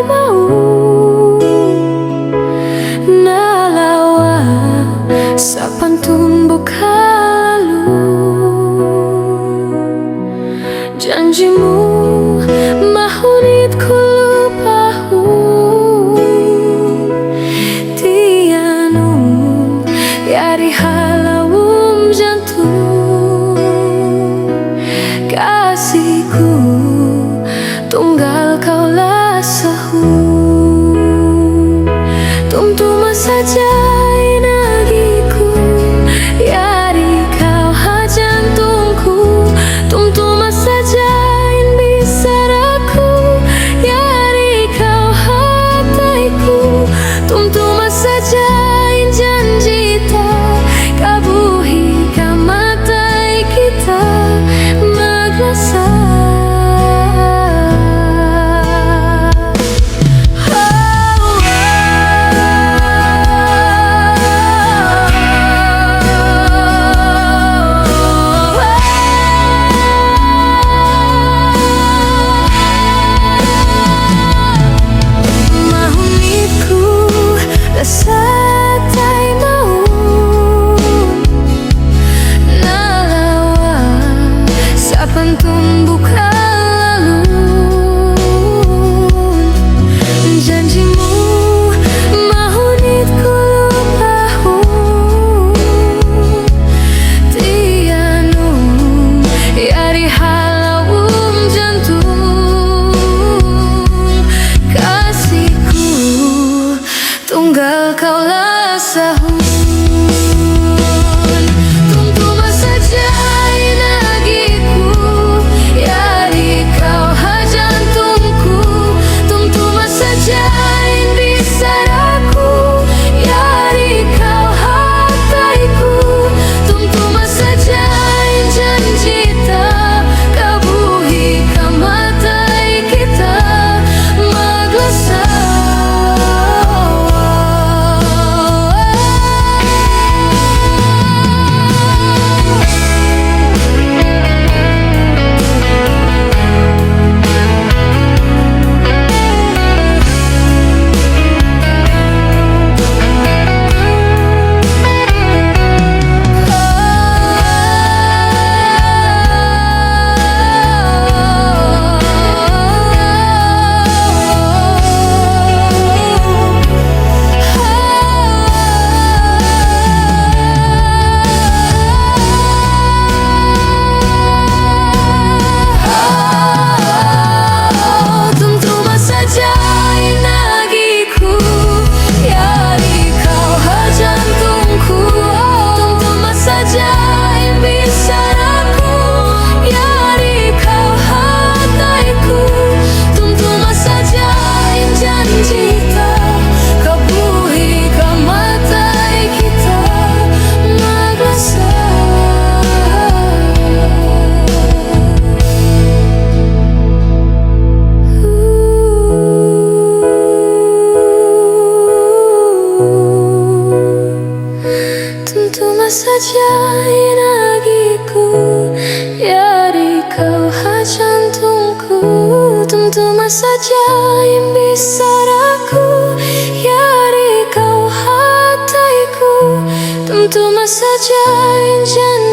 mau nalawa sa pantun lalu. Janjimu mahunit ku lupahu, tianum yari halawum jantung. Kasihku tunggal kaulah sahu, tumtuma saja inagiku, yari kau hajantungku. Tumtuma saja in bisaraku, yari kau hataiku. Tumtuma saja in janjita, kabuhi kamatai kita maglasa. Tunggal kaulah sahun, tumtuma saja inagiku, yari kau hajantungku. Tumtuma saja in bisaraku, yari kau hataiku. Tumtuma saja in janjita, kabuhi kamatai kita maglasa. Tumtuma saja inagiku, yari kau hajantungku. Tumtuma saja in bisaraku, yari kau hataiku. Tumtuma saja in janjiku.